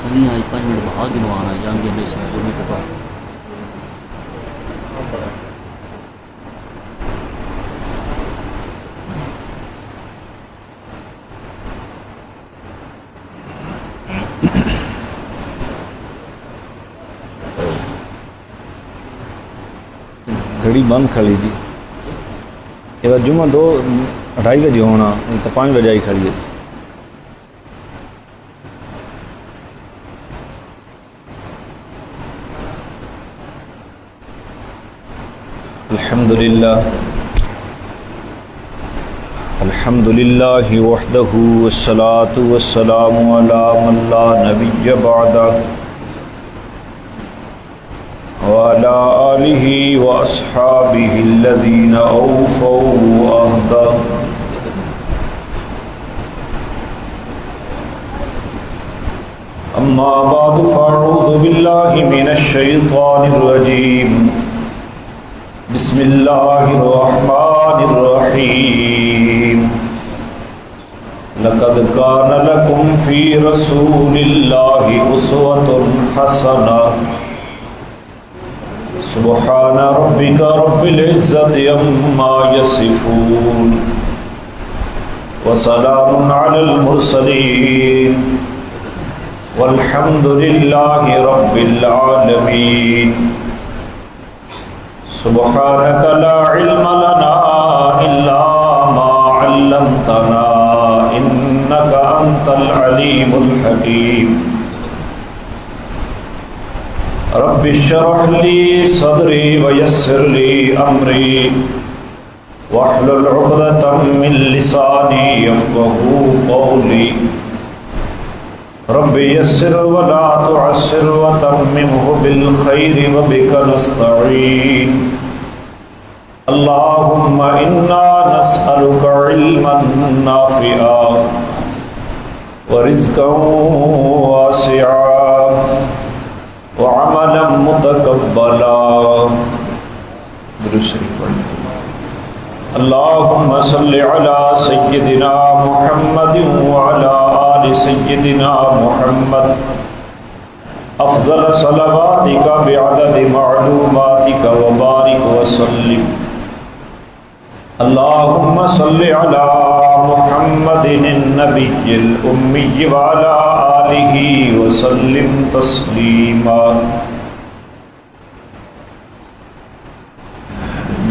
سنی آج 5 منٹ بعد جنوانا جنگ ہمیشہ جو میں تباہ گھڑی بند کھڑی تھی یہ جمعہ 2-2:30 بجے ہونا تو 5 بجے آئی کھڑی ہے. الحمد للہ وحدہ والصلاة والسلام علی من لا نبی بعدہ وعلى آلہ واصحابہ الذین اوفوا عہدہ. اما بعد فاعوذ باللہ من الشیطان الرجیم. بسم اللہ الرحمن الرحیم. لقد كان لكم في رسول الله أسوة حسنة. سبحان ربك رب العزة عما يصفون وسلام على المرسلين والحمد لله رب العالمين. سبحانك لا علم لنا إلا ما علمتنا إنك أنت العليم الحكيم. رب اشرح لي صدري ويسر لي أمري واحلل عقدة من لساني يفقهوا قولي. رب يسر ولا تعسر وتممه بالخير وبك نستعين. اللهم إنا نسألك علما نافعا ورزقا واسعا وعملا متقبلا. اللهم صل على سيدنا محمد وعلى آل سيدنا محمد افضل صلواتك بعدد معلوماتك وبارك وسلم. اللهم صل على محمد النبي الأمي وعلى آله وسلم تسليما.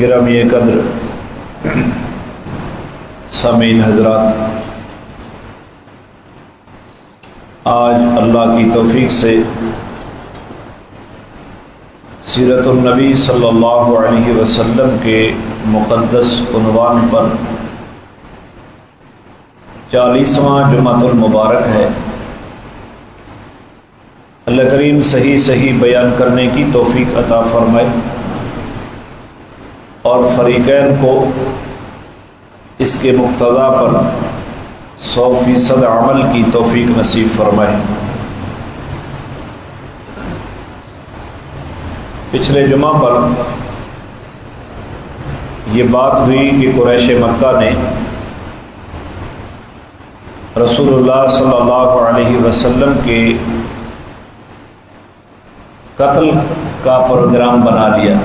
گرامی قدر سامعین حضرات، آج اللہ کی توفیق سے سیرت النبی صلی اللہ علیہ وسلم کے مقدس عنوان پر 40واں جمعۃ المبارک ہے. اللہ کریم صحیح بیان کرنے کی توفیق عطا فرمائے اور فریقین کو اس کے مقتضا پر 100% عمل کی توفیق نصیب فرمائے. پچھلے جمعہ پر یہ بات ہوئی کہ قریش مکہ نے رسول اللہ صلی اللہ علیہ وسلم کے قتل کا پروگرام بنا لیا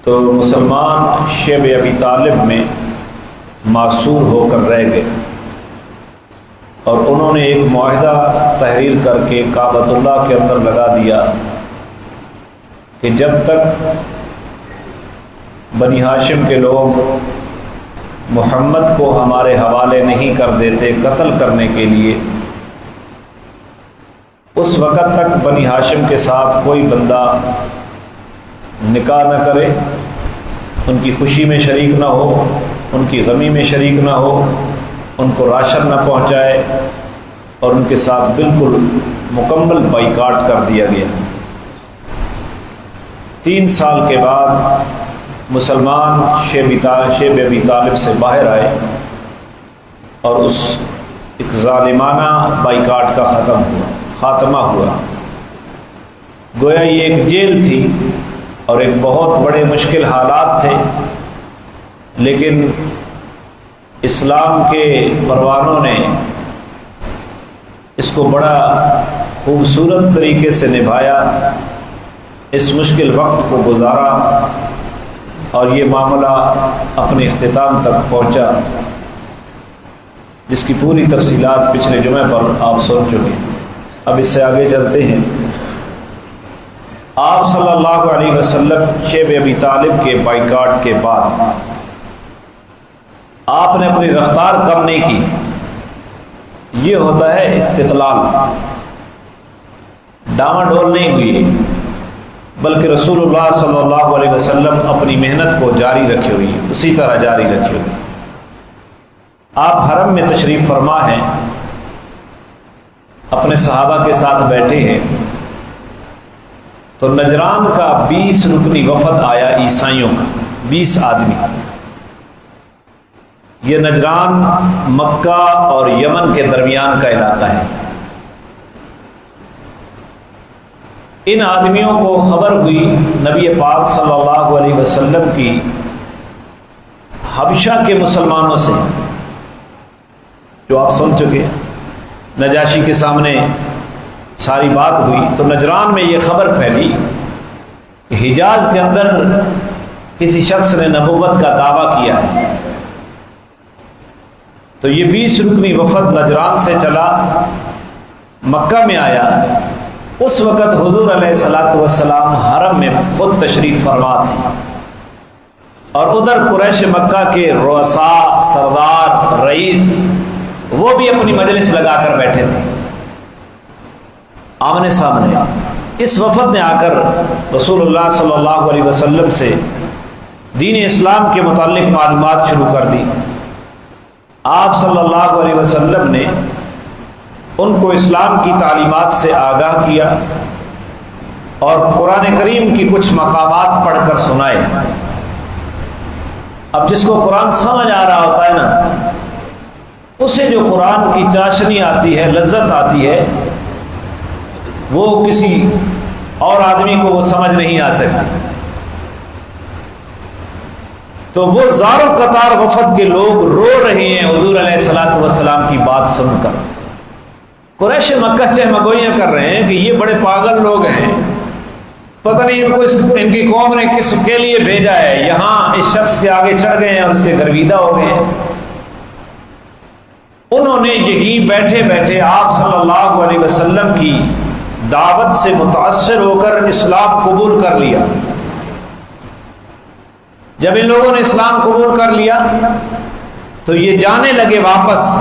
تو مسلمان شیب ابی طالب میں معصور ہو کر رہ گئے اور انہوں نے ایک معاہدہ تحریر کر کے کعبۃ اللہ کے اندر لگا دیا کہ جب تک بنی ہاشم کے لوگ محمد کو ہمارے حوالے نہیں کر دیتے قتل کرنے کے لیے، اس وقت تک بنی ہاشم کے ساتھ کوئی بندہ نکاح نہ کرے، ان کی خوشی میں شریک نہ ہو، ان کی غمی میں شریک نہ ہو، ان کو راشن نہ پہنچائے، اور ان کے ساتھ بالکل مکمل بائیکاٹ کر دیا گیا. 3 سال کے بعد مسلمان شیب ابی طالب سے باہر آئے اور اس ایک ظالمانہ بائیکاٹ کا خاتمہ ہوا. گویا یہ ایک جیل تھی اور ایک بہت بڑے مشکل حالات تھے، لیکن اسلام کے پروانوں نے اس کو بڑا خوبصورت طریقے سے نبھایا، اس مشکل وقت کو گزارا اور یہ معاملہ اپنے اختتام تک پہنچا، جس کی پوری تفصیلات پچھلے جمعے پر آپ سن چکے۔ اب اس سے آگے چلتے ہیں۔ آپ صلی اللہ علیہ وسلم شیب ابی طالب کے بائیکاٹ کے بعد آپ نے اپنی رفتار کم نہیں کی۔ یہ ہوتا ہے استقلال، ڈاما ڈول نہیں ہوئی، بلکہ رسول اللہ صلی اللہ علیہ وسلم اپنی محنت کو جاری رکھے ہوئی، اسی طرح جاری رکھے ہوئی۔ آپ حرم میں تشریف فرما ہیں، اپنے صحابہ کے ساتھ بیٹھے ہیں، تو نجران کا 20 رکنی وفد آیا، عیسائیوں کا 20 آدمی۔ یہ نجران مکہ اور یمن کے درمیان کا علاقہ ہے۔ ان آدمیوں کو خبر ہوئی نبی پاک صلی اللہ علیہ وسلم کی حبشہ کے مسلمانوں سے، جو آپ سن چکے، نجاشی کے سامنے ساری بات ہوئی، تو نجران میں یہ خبر پھیلی کہ حجاز کے اندر کسی شخص نے نبوت کا دعویٰ کیا ہے۔ تو یہ 20 رکنی وفد نجران سے چلا، مکہ میں آیا۔ اس وقت حضور علیہ الصلوۃ والسلام حرم میں خود تشریف فرما تھے، اور ادھر قریش مکہ کے رؤساء، سردار، رئیس، وہ بھی اپنی مجلس لگا کر بیٹھے تھے آمنے سامنے۔ اس وفد نے آ کر رسول اللہ صلی اللہ علیہ وسلم سے دین اسلام کے متعلق معلومات شروع کر دی۔ آپ صلی اللہ علیہ وسلم نے ان کو اسلام کی تعلیمات سے آگاہ کیا اور قرآن کریم کی کچھ مقامات پڑھ کر سنائے۔ اب جس کو قرآن سمجھ آ رہا ہوتا ہے نا، اسے جو قرآن کی چاشنی آتی ہے، لذت آتی ہے، وہ کسی اور آدمی کو وہ سمجھ نہیں آ سکتی۔ تو وہ زاروں قطار وفد کے لوگ رو رہے ہیں حضور علیہ الصلوۃ والسلام کی بات سن کر۔ قریش مکہ چہمگوئیاں کر رہے ہیں کہ یہ بڑے پاگل لوگ ہیں، پتہ نہیں ان کو ان کی قوم نے کس کے لیے بھیجا ہے، یہاں اس شخص کے آگے چڑھ گئے ہیں اور اس کے گرویدہ ہو گئے ہیں۔ انہوں نے یہی بیٹھے بیٹھے آپ صلی اللہ علیہ وسلم کی دعوت سے متاثر ہو کر اسلام قبول کر لیا۔ جب ان لوگوں نے اسلام قبول کر لیا تو یہ جانے لگے واپس،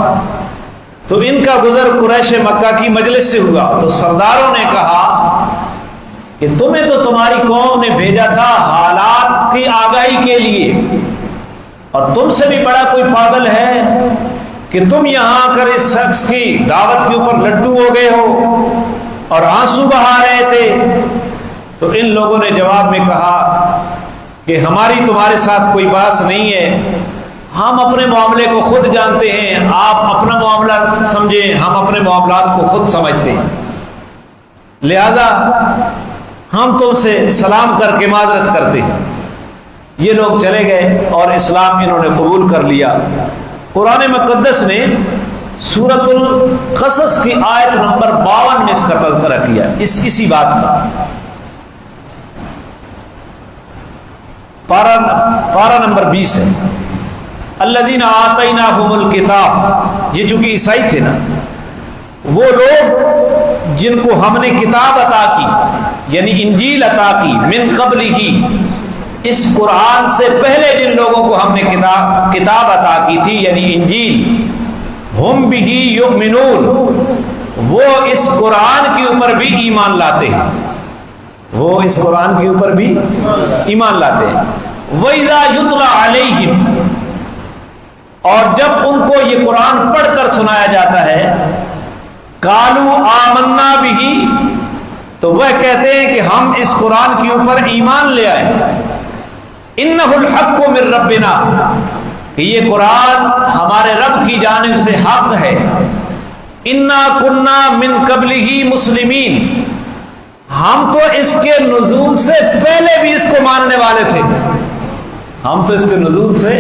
تو ان کا گزر قریش مکہ کی مجلس سے ہوا۔ تو سرداروں نے کہا کہ تمہیں تو تمہاری قوم نے بھیجا تھا حالات کی آگاہی کے لیے، اور تم سے بھی بڑا کوئی پاگل ہے کہ تم یہاں آ کر اس شخص کی دعوت کے اوپر لڈو ہو گئے ہو اور آنسو بہا رہے تھے۔ تو ان لوگوں نے جواب میں کہا کہ ہماری تمہارے ساتھ کوئی بات نہیں ہے، ہم اپنے معاملے کو خود جانتے ہیں، آپ اپنا معاملہ سمجھیں، ہم اپنے معاملات کو خود سمجھتے ہیں، لہذا ہم تم سے سلام کر کے معذرت کرتے ہیں۔ یہ لوگ چلے گئے اور اسلام انہوں نے قبول کر لیا۔ قرآن مقدس نے سورۃ القصص کی آیت نمبر 52 میں اس کا تذکرہ کیا، اسی بات کا۔ پارہ نمبر 20 ہے، الذین آتیناہم الکتاب۔ یہ چونکہ عیسائی تھے نا، وہ لوگ جن کو ہم نے کتاب عطا کی، یعنی انجیل عطا کی، من قبل ہی، اس قرآن سے پہلے جن لوگوں کو ہم نے کتاب عطا کی تھی، یعنی انجیل، ہم بہ یؤمنون، وہ اس قرآن کے اوپر بھی ایمان لاتے ہیں، وہ اس قرآن کے اوپر بھی ایمان لاتے ہیں۔ وَإِذَا يُتْلَى عَلَيْهِمْ، اور جب ان کو یہ قرآن پڑھ کر سنایا جاتا ہے، قَالُوا آمَنَّا بِهِ، تو وہ کہتے ہیں کہ ہم اس قرآن کے اوپر ایمان لے آئے، اِنَّهُ الْحَقُّ مِن رَبِّنَا، کہ یہ قرآن ہمارے رب کی جانب سے حق ہے، اِنَّا كُنَّا مِن قَبْلِهِ مُسْلِمِينَ، ہم تو اس کے نزول سے پہلے بھی اس کو ماننے والے تھے، ہم تو اس کے نزول سے،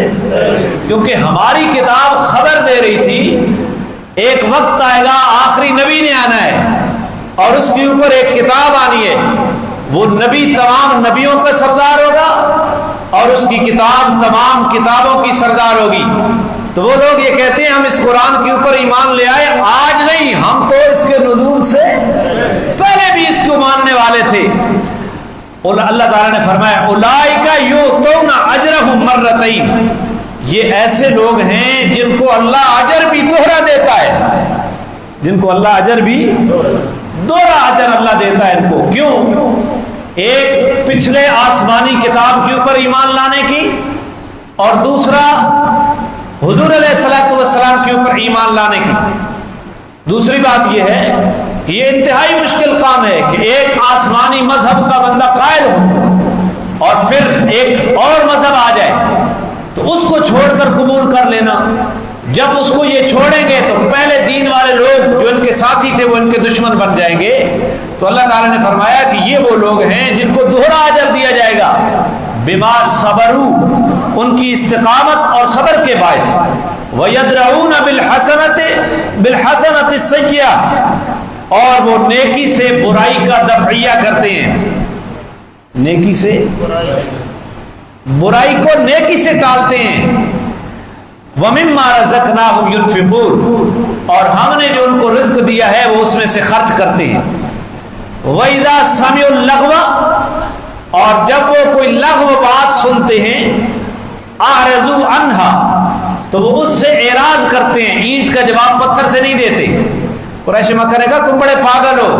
کیونکہ ہماری کتاب خبر دے رہی تھی، ایک وقت آئے گا آخری نبی نے آنا ہے اور اس کے اوپر ایک کتاب آنی ہے، وہ نبی تمام نبیوں کا سردار ہوگا اور اس کی کتاب تمام کتابوں کی سردار ہوگی۔ تو وہ لوگ یہ کہتے ہیں ہم اس قرآن کے اوپر ایمان لے آئے، آج نہیں، ہم تو اس کے نزول سے پہلے بھی اس کو ماننے والے تھے۔ اور اللہ تعالیٰ نے فرمایا اولئک یؤتون اجرهم مرتین، یہ ایسے لوگ ہیں جن کو اللہ اجر بھی دوہرا دیتا ہے، جن کو اللہ اجر بھی دوہرا اجر اللہ دیتا ہے ان کو۔ کیوں؟ ایک پچھلے آسمانی کتاب کے اوپر ایمان لانے کی، اور دوسرا حضور علیہ الصلوۃ والسلام کے اوپر ایمان لانے کی۔ دوسری بات یہ ہے کہ یہ انتہائی مشکل کام ہے کہ ایک آسمانی مذہب کا بندہ قائل ہو اور پھر ایک اور مذہب آ جائے تو اس کو چھوڑ کر قبول کر لینا۔ جب اس کو یہ چھوڑیں گے تو پہلے دین والے لوگ جو ان کے ساتھی تھے وہ ان کے دشمن بن جائیں گے۔ تو اللہ تعالیٰ نے فرمایا کہ یہ وہ لوگ ہیں جن کو دوہرا اجر دیا جائے گا، بما صبروا، ان کی استقامت اور صبر کے باعث، وَيَدْرَؤُونَ بِالْحَسَنَةِ السَّيِّئَةَ، اور وہ نیکی سے برائی کا دفعیہ کرتے ہیں، نیکی سے برائی کو نیکی سے ٹالتے ہیں۔ وَمِمَّا رَزَقْنَاهُمْ يُنْفِقُونَ، اور ہم نے جو ان کو رزق دیا ہے وہ اس میں سے خرچ کرتے ہیں۔ وَإِذَا سَمِعُوا اللَّغْوَ، اور جب وہ کوئی لغو بات سنتے ہیں، اعرضوا عنها، تو وہ اس سے اعراض کرتے ہیں، اینٹ کا جواب پتھر سے نہیں دیتے۔ قریش مکہ نے کہا تم بڑے پاگل ہو،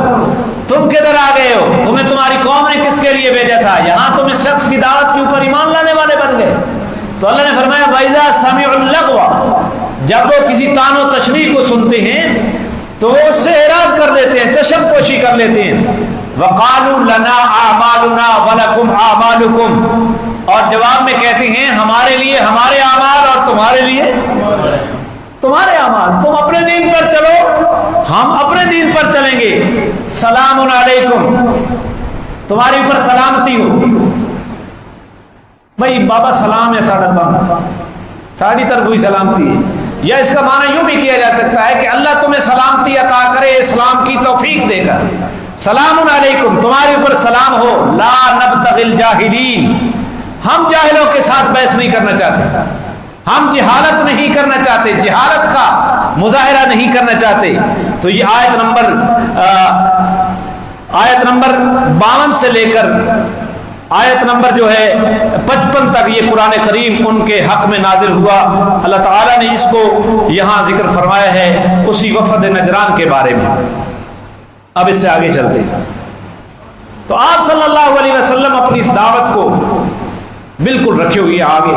تم کدھر آ گئے ہو، تمہیں تمہاری قوم نے کس کے لیے بھیجا تھا، یہاں تم اس شخص کی دعوت کے اوپر ایمان لانے والے بن گئے۔ تو اللہ نے فرمایا وَإِذَا سَمِعُوا اللَّغْوَ، جب وہ کسی طعن و تشنیع کو سنتے ہیں تو وہ اس سے اعراض کر دیتے ہیں، چشم پوشی کر لیتے ہیں۔ وَقَالُوا لَنَا أَعْمَالُنَا وَلَكُمْ أَعْمَالُكُمْ، اور جواب میں کہتے ہیں ہمارے لیے ہمارے اعمال اور تمہارے لیے تمہارے اعمال، تم اپنے دین پر چلو ہم اپنے دین پر چلیں گے۔ سلام علیکم، تمہاری اوپر سلامتی ہو۔ بھائی بابا سلام ہے ساڑھی تر کوئی سلامتی ہے، یا اس کا معنی یوں بھی کیا جا سکتا ہے کہ اللہ تمہیں سلامتی عطا کرے اسلام کی توفیق دے کر۔ سلام علیکم، تمہارے اوپر سلام ہو، لا نبتغی الجاہلین، ہم جاہلوں کے ساتھ بحث نہیں کرنا چاہتے، ہم جہالت نہیں کرنا چاہتے، جہالت کا مظاہرہ نہیں کرنا چاہتے۔ تو یہ آیت نمبر 52 سے لے کر آیت نمبر جو ہے 55 تک یہ قرآن کریم ان کے حق میں نازل ہوا۔ اللہ تعالیٰ نے اس کو یہاں ذکر فرمایا ہے اسی وفد نجران کے بارے میں۔ اب اس سے آگے چلتے ہیں۔ تو آپ صلی اللہ علیہ وسلم اپنی اس دعوت کو بالکل رکھے ہوئے آگے۔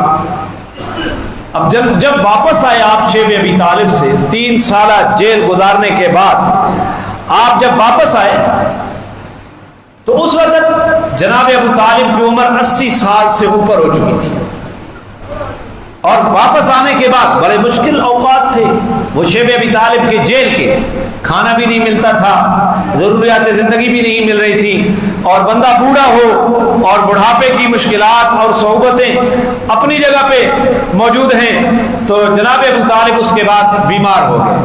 اب جب واپس آئے آپ شیب ابی طالب سے 3 سالہ جیل گزارنے کے بعد، آپ جب واپس آئے تو اس وقت جناب ابو طالب کی عمر 80 سال سے اوپر ہو چکی تھی، اور واپس آنے کے بعد بڑے مشکل اوقات تھے۔ وہ شیب ابی طالب کے جیل کے، کھانا بھی نہیں ملتا تھا، ضروریات زندگی بھی نہیں مل رہی تھی، اور بندہ بوڑھا ہو اور بڑھاپے کی مشکلات اور صعوبتیں اپنی جگہ پہ موجود ہیں۔ تو جناب ابو طالب اس کے بعد بیمار ہو گئے۔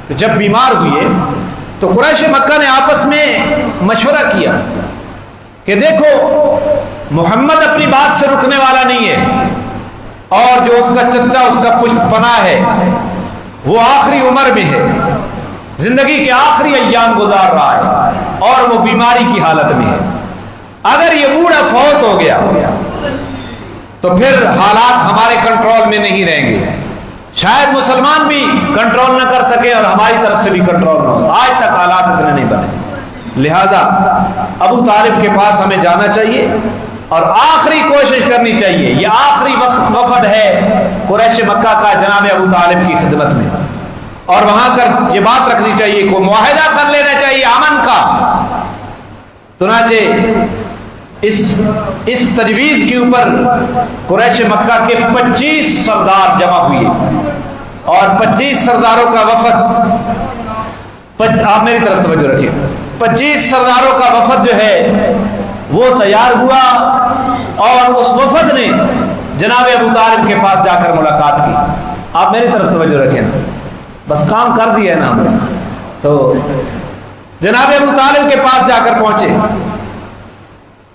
تو جب بیمار ہوئے تو قریش مکہ نے آپس میں مشورہ کیا کہ دیکھو محمد اپنی بات سے رکنے والا نہیں ہے، اور جو اس کا چچا اس کا پشت پناہ ہے وہ آخری عمر میں ہے، زندگی کے آخری ایام گزار رہا ہے اور وہ بیماری کی حالت میں ہے۔ اگر یہ بوڑھا فوت ہو گیا تو پھر حالات ہمارے کنٹرول میں نہیں رہیں گے، شاید مسلمان بھی کنٹرول نہ کر سکے اور ہماری طرف سے بھی کنٹرول نہ ہو۔ آج تک حالات اتنے نہیں بنے، لہذا ابو طالب کے پاس ہمیں جانا چاہیے اور آخری کوشش کرنی چاہیے۔ یہ آخری وفد ہے قریش مکہ کا جناب ابو طالب کی خدمت میں، اور وہاں کر یہ بات رکھنی چاہیے، کوئی معاہدہ کر لینا چاہیے امن کا۔ چنانچہ اس تجویز کے اوپر قریش مکہ کے 25 سردار جمع ہوئے، اور 25 سرداروں کا وفد، آپ میری طرف توجہ رکھیں، 25 سرداروں کا وفد جو ہے وہ تیار ہوا، اور اس وفد نے جناب ابو طالب کے پاس جا کر ملاقات کی۔ آپ میری طرف توجہ رکھیں، بس کام کر دیا نا ہم نے۔ تو جناب ابو طالب کے پاس جا کر پہنچے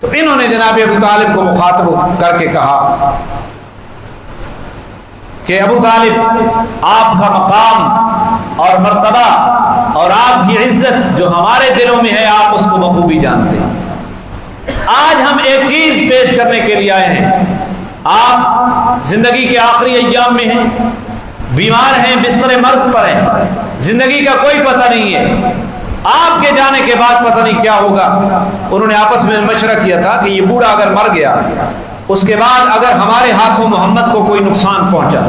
تو انہوں نے جناب ابو طالب کو مخاطب کر کے کہا کہ ابو طالب، آپ کا مقام اور مرتبہ اور آپ کی عزت جو ہمارے دلوں میں ہے آپ اس کو بخوبی جانتے ہیں۔ آج ہم ایک چیز پیش کرنے کے لیے آئے ہیں۔ آپ زندگی کے آخری ایام میں ہیں، بیمار ہیں، بستر مرگ پر ہیں، زندگی کا کوئی پتہ نہیں ہے، آپ کے جانے کے بعد پتہ نہیں کیا ہوگا۔ انہوں نے آپس میں مشورہ کیا تھا کہ یہ بوڑھا اگر مر گیا، اس کے بعد اگر ہمارے ہاتھوں محمد کو کوئی نقصان پہنچا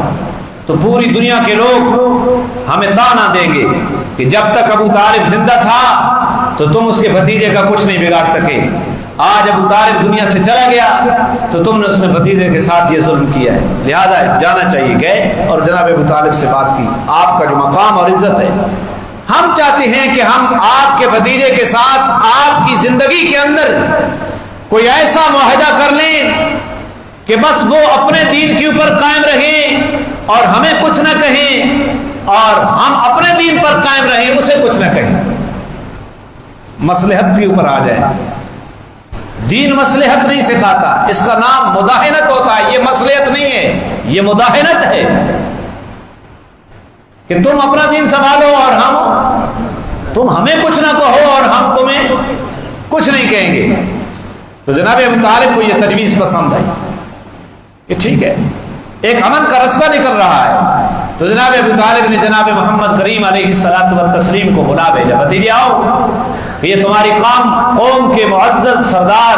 تو پوری دنیا کے لوگ ہمیں طعنہ دیں گے کہ جب تک ابو طالب زندہ تھا تو تم اس کے بھتیجے کا کچھ نہیں بگاڑ سکے، آج ابو طالب دنیا سے چلا گیا تو تم نے اس نے بھتیجے کے ساتھ یہ ظلم کیا ہے، لہذا جانا چاہیے۔ گئے اور جناب ابو طالب سے بات کی، آپ کا جو مقام اور عزت ہے، ہم چاہتے ہیں کہ ہم آپ کے بھتیجے کے ساتھ آپ کی زندگی کے اندر کوئی ایسا معاہدہ کر لیں کہ بس وہ اپنے دین کے اوپر قائم رہیں اور ہمیں کچھ نہ کہیں، اور ہم اپنے دین پر قائم رہیں، اسے کچھ نہ کہیں، مصلحت بھی اوپر آ جائے۔ دین مصلحت نہیں سکھاتا، اس کا نام مداہنت ہوتا ہے، یہ مصلحت نہیں ہے، یہ مداہنت ہے کہ تم اپنا دین سنبھالو اور تم ہمیں کچھ نہ کہو اور ہم تمہیں کچھ نہیں کہیں گے۔ تو جناب ابو طالب کو یہ تجویز پسند آئی کہ ٹھیک ہے، ایک امن کا رستہ نکل رہا ہے۔ تو جناب ابو طالب نے جناب محمد کریم علیہ الصلوۃ والتسلیم کو بلا بھیجا، بھتیجے آؤ، یہ تمہاری قوم کے معزز سردار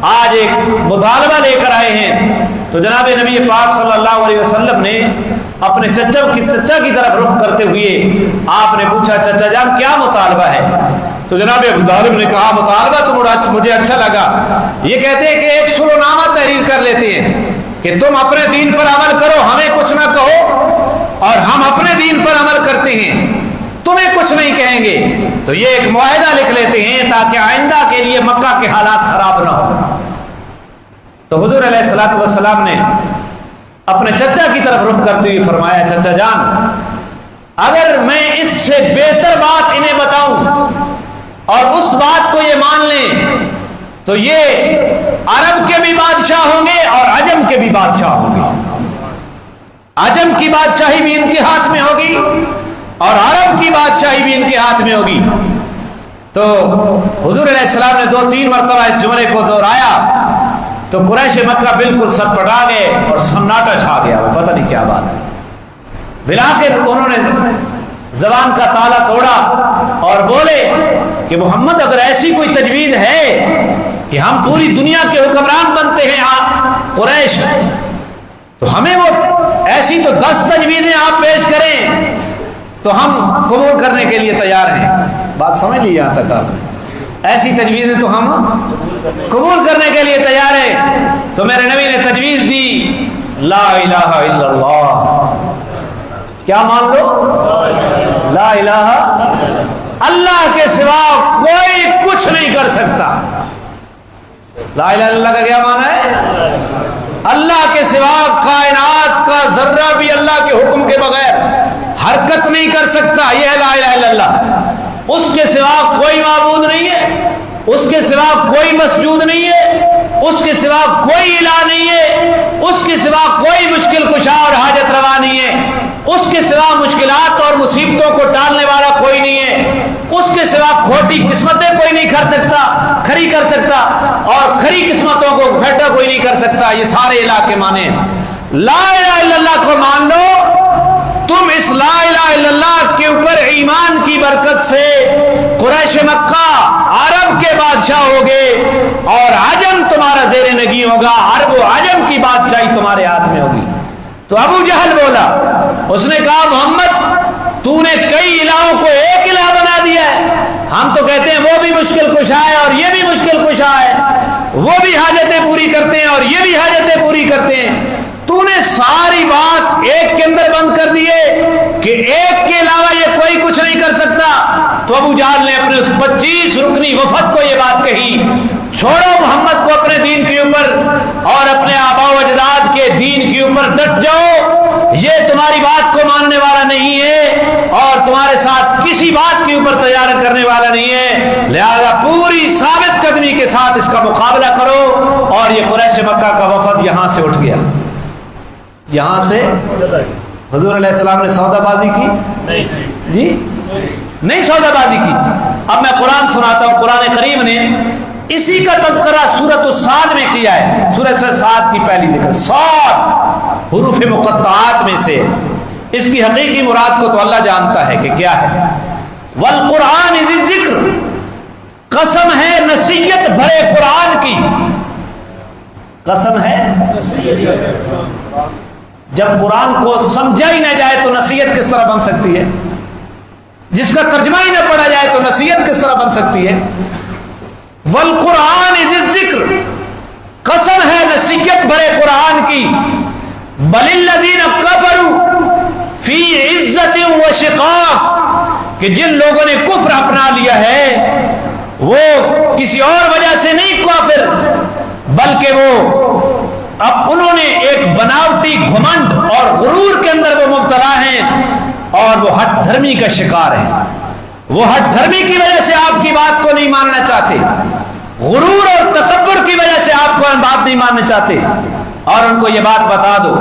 آج ایک مطالبہ لے کر آئے ہیں۔ تو جناب نبی پاک صلی اللہ علیہ وسلم نے اپنے چچا کی طرف رخ کرتے ہوئے آپ نے پوچھا، چچا جان کیا مطالبہ ہے؟ تو جناب ابو طالب نے کہا، مطالبہ تو مجھے اچھا لگا، یہ کہتے ہیں کہ ایک سلو نامہ تحریر کر لیتے ہیں کہ تم اپنے دین پر عمل کرو، ہمیں کچھ نہ کہو، اور ہم اپنے دین پر عمل کرتے ہیں، تمہیں کچھ نہیں کہیں گے۔ تو یہ ایک معاہدہ لکھ لیتے ہیں تاکہ آئندہ کے لیے مکہ کے حالات خراب نہ ہو۔ تو حضور علیہ الصلوۃ والسلام نے اپنے چچا کی طرف رخ کرتے ہوئے فرمایا، چچا جان اگر میں اس سے بہتر بات انہیں بتاؤں اور اس بات کو یہ مان لیں تو یہ عرب کے بھی بادشاہ ہوں گے اور عجم کے بھی بادشاہ ہوں گے، عجم کی بادشاہی بھی ان کے ہاتھ میں ہوگی اور عرب کی بادشاہی بھی ان کے ہاتھ میں ہوگی۔ تو حضور علیہ السلام نے 2-3 مرتبہ اس جملے کو دہرایا تو قریش مکہ بالکل سٹپٹا گئے اور سناٹا چھا گیا، پتہ نہیں کیا بات ہے۔ بلاخر انہوں نے زبان کا تالا توڑا اور بولے کہ محمد اگر ایسی کوئی تجویز ہے کہ ہم پوری دنیا کے حکمران بنتے ہیں قریش، تو ہمیں وہ ایسی تو 10 تجویزیں آپ پیش کریں تو ہم قبول کرنے کے لیے تیار ہیں۔ بات سمجھ لی یہاں تک آپ نے؟ ایسی تجویزیں تو ہم قبول کرنے کے لیے تیار ہیں۔ تو میرے نبی نے تجویز دی، لا الہ الا اللہ، کیا مان لو؟ لا الہ، اللہ کے سوا کوئی کچھ نہیں کر سکتا۔ لا الہ الا اللہ کا کیا معنی ہے؟ اللہ کے سوا کائنات کا ذرہ بھی اللہ کے حکم کے بغیر حرکت نہیں کر سکتا، یہ ہے لا الہ الا اللہ۔ اس کے سوا کوئی معبود نہیں ہے، اس کے سوا کوئی مسجود نہیں ہے، اس کے سوا کوئی الہ نہیں ہے، اس کے سوا کوئی مشکل کشا اور حاجت روا نہیں ہے، اس کے سوا مشکلات اور مصیبتوں کو ٹالنے والا کوئی نہیں ہے، اس کے سوا کھوٹی قسمتیں کوئی نہیں کھڑی کر سکتا اور کھری قسمتوں کو گھٹا کوئی نہیں کر سکتا۔ یہ سارے الہ کے معنی ہیں۔ لا الہ الا اللہ کو مان لو، تم اس لا الہ الا اللہ کے اوپر ایمان کی برکت سے قریش مکہ عرب کے بادشاہ ہوگے اور عجم تمہارا زیر نگی ہوگا، عرب و عجم کی بادشاہی تمہارے ہاتھ میں ہوگی۔ تو ابو جہل بولا، اس نے کہا محمد تو نے کئی الہوں کو ایک الہ بنا دیا ہے، ہم تو کہتے ہیں وہ بھی مشکل کشا ہے اور یہ بھی مشکل کشا ہے، وہ بھی حاجتیں پوری کرتے ہیں اور یہ بھی حاجتیں پوری کرتے ہیں، تو نے ساری بات ایک کے اندر بند کر دیے کہ ایک کے علاوہ یہ کوئی کچھ نہیں کر سکتا۔ تو ابو جہل نے اپنے اس 25 رکنی وفد کو یہ بات کہی، چھوڑو محمد کو اپنے دین کے اوپر اور اپنے آبا و اجداد کے دین کے اوپر ڈٹ جاؤ، یہ تمہاری بات کو ماننے والا نہیں ہے اور تمہارے ساتھ کسی بات کے اوپر تجارت کرنے والا نہیں ہے، لہذا پوری ثابت قدمی کے ساتھ اس کا مقابلہ کرو۔ اور یہ قریش مکہ کا وفد یہاں سے اٹھ گیا، یہاں سے حضور علیہ السلام نے سودا بازی کی جی نہیں سودا بازی کی۔ اب میں قرآن سناتا ہوں، قرآن کریم نے اسی کا تذکرہ سورۃ الصاد میں کیا ہے۔ سورۃ الصاد کی پہلی ذکر، صاد حروف مقطعات میں سے، اس کی حقیقی مراد کو تو اللہ جانتا ہے کہ کیا ہے۔ والقرآن ذی الذکر، قسم ہے نصیحت بھرے قرآن کی، قسم ہے جب قرآن کو سمجھا ہی نہ جائے تو نصیحت کس طرح بن سکتی ہے؟ جس کا ترجمہ ہی نہ پڑھا جائے تو نصیحت کس طرح بن سکتی ہے؟ والقرآن ذی الذکر، قسم ہے نصیحت بھرے قرآن کی، بل الذین کفروا فی عزت و شقاق، کہ جن لوگوں نے کفر اپنا لیا ہے وہ کسی اور وجہ سے نہیں کافر، بلکہ وہ اب انہوں نے ایک بناوٹی گھمنڈ اور غرور کے اندر وہ مبتلا ہیں اور وہ ہٹ دھرمی کا شکار ہیں۔ وہ ہٹ دھرمی کی وجہ سے آپ کی بات کو نہیں ماننا چاہتے، غرور اور تکبر کی وجہ سے آپ کو بات نہیں ماننا چاہتے۔ اور ان کو یہ بات بتا دو،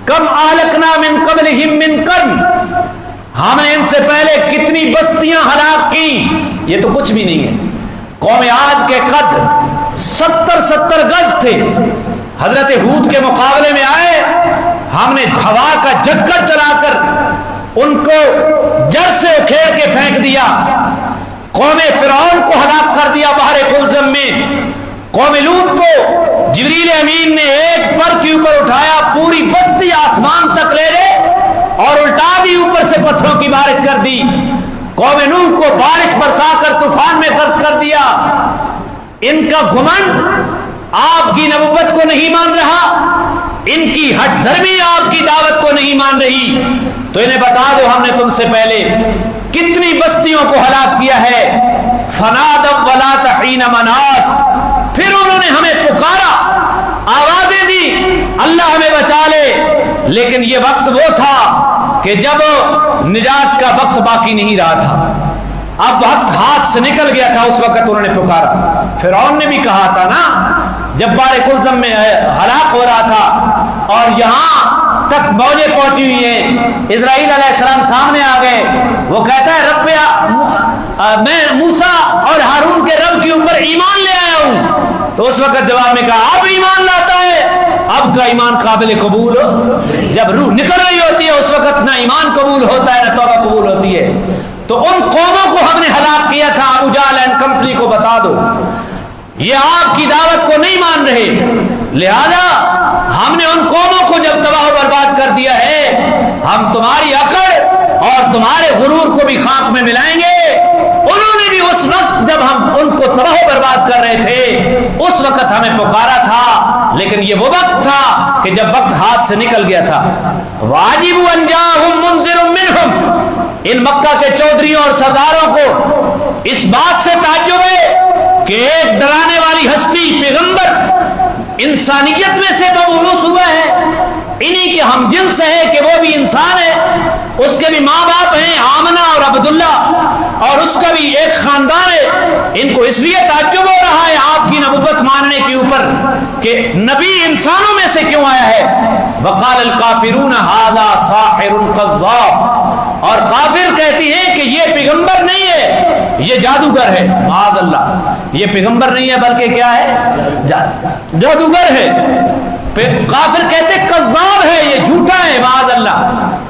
کم اہلکنا من قبلہم من قرن، ہم نے ان سے پہلے کتنی بستیاں ہلاک کی، یہ تو کچھ بھی نہیں ہے۔ قوم عاد کے قد 70 گز تھے، حضرت ہود کے مقابلے میں آئے، ہم نے ہوا کا جگر چلا کر ان کو جڑ سے اکھیڑ کے پھینک دیا۔ قوم فرعون کو ہلاک کر دیا بحر کلزم میں۔ قوم لوط کو جبریل امین نے ایک پر کے اوپر اٹھایا، پوری بستی آسمان تک لے گئے اور الٹا دی، اوپر سے پتھروں کی بارش کر دی۔ قوم نوح کو بارش برسا کر طوفان میں غرق کر دیا۔ ان کا گھمنڈ آپ کی نبوت کو نہیں مان رہا، ان کی ہٹ دھرمی آپ کی دعوت کو نہیں مان رہی، تو انہیں بتا دو ہم نے تم سے پہلے کتنی بستیوں کو ہلاک کیا ہے۔ فنادوا ولات حین مناس، پھر انہوں نے ہمیں پکارا، آوازیں دی، اللہ ہمیں بچا لے، لیکن یہ وقت وہ تھا کہ جب نجات کا وقت باقی نہیں رہا تھا، اب وقت ہاتھ سے نکل گیا تھا، اس وقت انہوں نے پکارا۔ فرعون نے بھی کہا تھا نا، جب بحر کلزم میں ہلاک ہو رہا تھا اور یہاں تک موجیں پہنچی ہوئی ہیں، اسرائیل علیہ السلام سامنے آ گئے، وہ کہتا ہے رب میں موسیٰ اور ہارون کے رب کے اوپر ایمان لے آیا ہوں، تو اس وقت جواب میں کہا اب ایمان لاتا ہے، اب کا ایمان قابل قبول ہو، جب روح نکل رہی ہوتی ہے اس وقت نہ ایمان قبول ہوتا ہے نہ توبہ قبول ہوتی ہے۔ تو ان قوموں کو ہم نے ہلاک کیا تھا، ابو جہل اینڈ کمپنی کو بتا دو، یہ آپ کی دعوت کو نہیں مان رہے، لہذا ہم نے ان قوموں کو جب تباہ و برباد کر دیا ہے، ہم تمہاری اکڑ اور تمہارے غرور کو بھی خاک میں ملائیں گے۔ انہوں نے بھی اس وقت جب ہم ان کو تباہ و برباد کر رہے تھے اس وقت ہمیں پکارا تھا، لیکن یہ وہ وقت تھا کہ جب وقت ہاتھ سے نکل گیا تھا۔ واجب ان جاءہم منذر منہم، ان مکہ کے چودھریوں اور سرداروں کو اس بات سے تعجب ہے کہ ایک ڈرانے والی ہستی پیغمبر انسانیت میں سے مبعوث ہوا ہے، انہی کے ہم جنس ہے کہ وہ بھی انسان ہے، اس کے بھی ماں باپ ہیں آمنہ اور عبداللہ، اور اس کا بھی ایک خاندان ہے۔ ان کو اس لیے تعجب ہو رہا ہے آپ کی نبوت ماننے کے اوپر کہ نبی انسانوں میں سے کیوں آیا ہے۔ وقال الکافرون ھذا ساحر کذاب، اور کافر کہتی ہیں کہ یہ پیغمبر نہیں ہے، یہ جادوگر ہے، معاذ اللہ، یہ پیغمبر نہیں ہے بلکہ کیا ہے، جادوگر ہے۔ کافر کہتے کذاب ہے، یہ جھوٹا ہے، معاذ اللہ۔